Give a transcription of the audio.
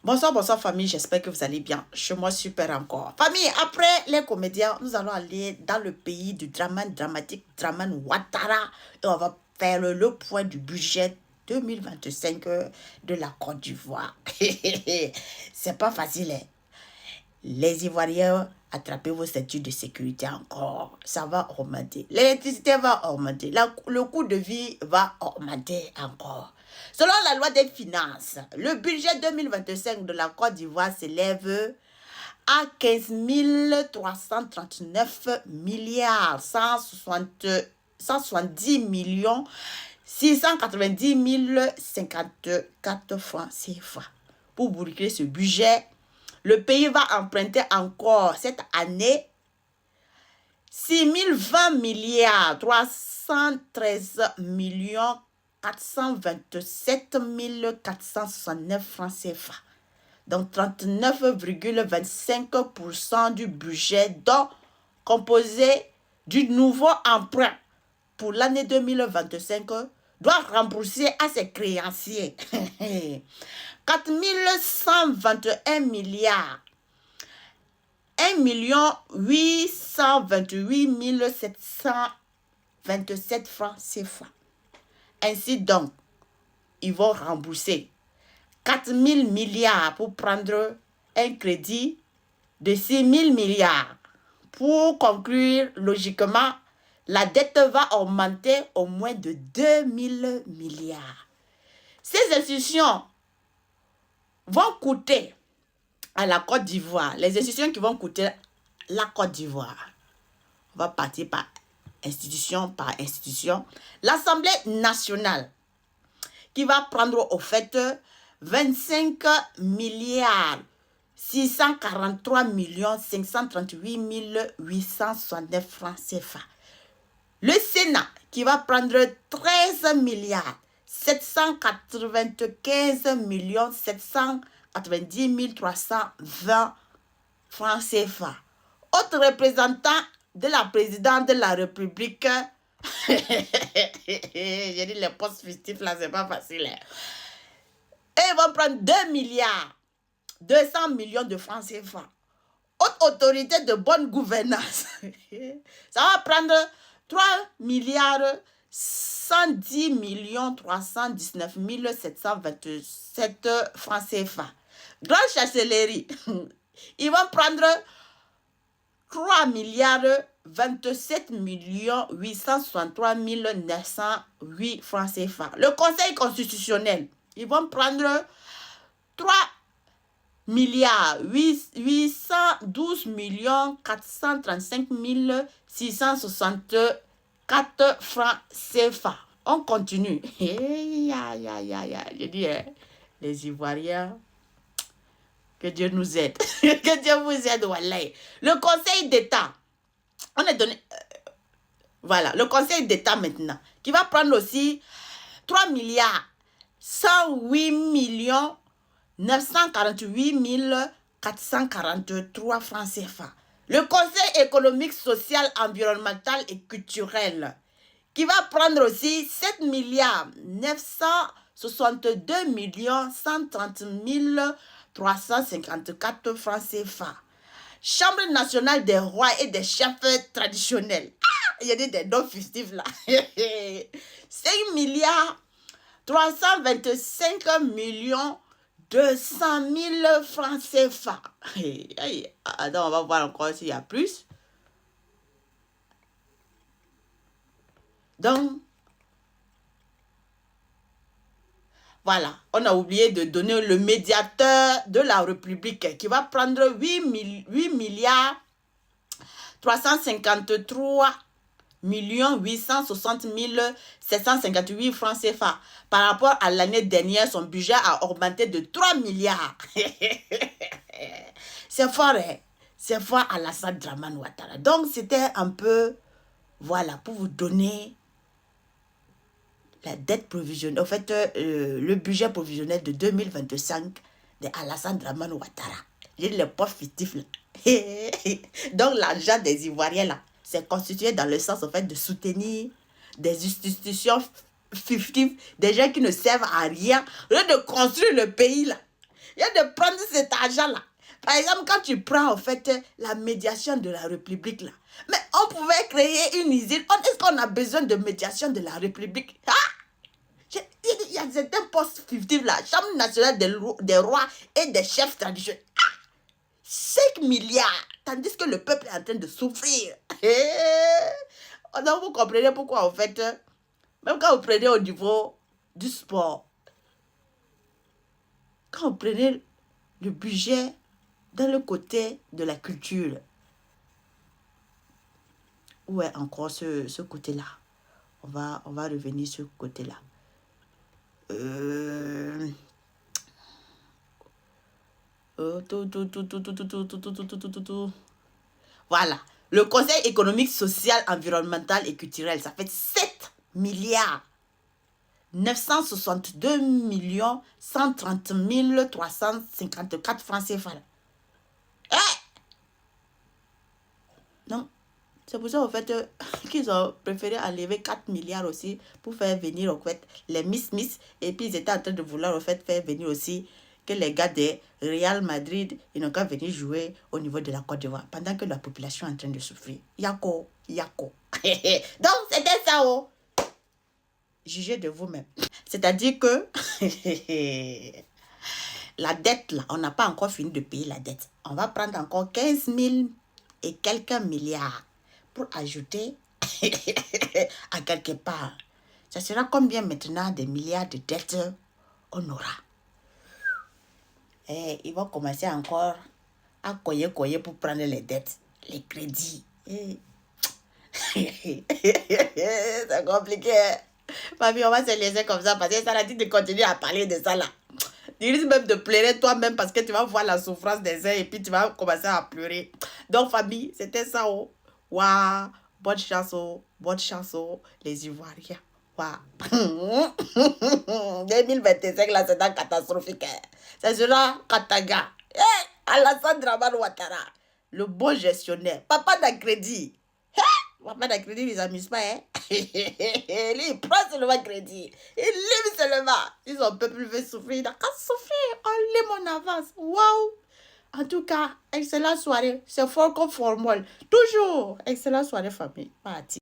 Bonsoir, bonsoir famille, j'espère que vous allez bien. Chez moi, super encore. Famille, après les comédiens, nous allons aller dans le pays du Draman dramatique, Draman Ouattara. Et on va faire le point du budget 2025 de la Côte d'Ivoire. C'est pas facile, hein. Les Ivoiriens, attrapez vos statuts de sécurité encore. Ça va augmenter. L'électricité va augmenter. Le coût de vie va augmenter encore. Selon la loi des finances, le budget 2025 de la Côte d'Ivoire s'élève à 15 339 milliards 170 millions 690 054 francs CFA. Pour boucler ce budget, le pays va emprunter encore cette année 6 020 milliards 313 millions 427 469 francs CFA. Donc 39,25% du budget, donc composé du nouveau emprunt pour l'année 2025, doit rembourser à ses créanciers 4 121 milliards 1 828 727 francs CFA. Ainsi donc, ils vont rembourser 4 000 milliards pour prendre un crédit de 6 000 milliards. Pour conclure, logiquement, la dette va augmenter au moins de 2 000 milliards. Ces institutions vont coûter à la Côte d'Ivoire, les institutions qui vont coûter la Côte d'Ivoire, on va partir par institution. L'Assemblée nationale qui va prendre au fait 25 milliards 643 538 869 francs CFA. Le Sénat qui va prendre 13 milliards 795 790 320 francs CFA. Autre représentant de la présidente de la République, j'ai dit les postes fictifs là, c'est pas facile. Et ils vont prendre 2 milliards 200 millions de francs CFA. Haute autorité de bonne gouvernance, ça va prendre 3 milliards 110 millions 319 727 francs CFA. Grande chancellerie, ils vont prendre 3 milliards 27 millions 863 908 francs CFA. Le Conseil constitutionnel, ils vont prendre 3 milliards 812 millions 435 664 francs CFA. On continue. Je dis, les Ivoiriens, que Dieu nous aide. Que Dieu vous aide, wallahi. Le Conseil d'État, on est donné... voilà, le Conseil d'État maintenant, qui va prendre aussi 3 milliards 108 millions 948 443 francs CFA. Le Conseil économique, social, environnemental et culturel, qui va prendre aussi 7 milliards 962 millions 130 354 francs CFA. Chambre nationale des rois et des chefs traditionnels. Il y a des noms fictifs là. 5 milliards 325 millions 200 000 francs CFA. Attends, on va voir encore s'il y a plus. Donc, voilà, on a oublié de donner le médiateur de la République qui va prendre 8 milliards 353 millions 860 758 francs CFA. Par rapport à l'année dernière, son budget a augmenté de 3 milliards. C'est fort, hein? C'est fort à Alassane Dramane Ouattara. Donc, c'était un peu, voilà, pour vous donner la dette provisionnelle, en fait, le budget provisionnel de 2025 de Alassane Dramane Ouattara. J'ai les postes fictifs là. Donc, l'argent des Ivoiriens là, c'est constitué dans le sens, en fait, de soutenir des institutions fictives, des gens qui ne servent à rien, au lieu de construire le pays là. Il y a de prendre cet argent-là. Par exemple, quand tu prends en fait la médiation de la République là, mais on pouvait créer une usine. Est-ce qu'on a besoin de médiation de la République? Ah! Il y a certains postes fictifs là, Chambre nationale des rois et des chefs traditionnels. 5 milliards, tandis que le peuple est en train de souffrir. Donc vous comprenez pourquoi en fait, même quand vous prenez au niveau du sport, quand vous prenez le budget dans le côté de la culture, où est encore ce côté-là? On va revenir sur ce côté-là. Voilà. Le Conseil économique, social, environnemental et culturel, ça fait 7 milliards 962 130 354 francs CFA. Non. C'est pour ça, en fait, qu'ils ont préféré enlever 4 milliards aussi pour faire venir, en fait, les Miss. Et puis, ils étaient en train de vouloir, en fait, faire venir aussi que les gars de Real Madrid, ils n'ont qu'à venir jouer au niveau de la Côte d'Ivoire pendant que la population est en train de souffrir. Yako. Donc, c'était ça, oh. Jugez de vous-même. C'est-à-dire que la dette, là, on n'a pas encore fini de payer la dette. On va prendre encore 15 000 et quelques milliards pour ajouter à quelque part. Ça sera combien maintenant des milliards de dettes on aura? Et ils vont commencer encore à coyer pour prendre les dettes, les crédits. C'est compliqué. Mamie, on va se laisser comme ça parce que ça a dit de continuer à parler de ça là. Tu risques même de pleurer toi-même parce que tu vas voir la souffrance des uns et puis tu vas commencer à pleurer. Donc, famille, c'était ça. Oh. Waouh, bonne chance, les Ivoiriens. Waouh. 2025, là, c'est catastrophique. Ça sera Kataga. Alassane Dramane Ouattara, le bon gestionnaire. Papa d'un crédit. Papa d'un crédit, ils n'amusent pas. Lui, il prend seulement crédit. Il lime seulement. Si son peuple veut souffrir, il n'a qu'à souffrir. On lime en avance. Waouh. En tout cas, excellente soirée. C'est fort comme formol. Toujours. Excellente soirée, famille. Parti.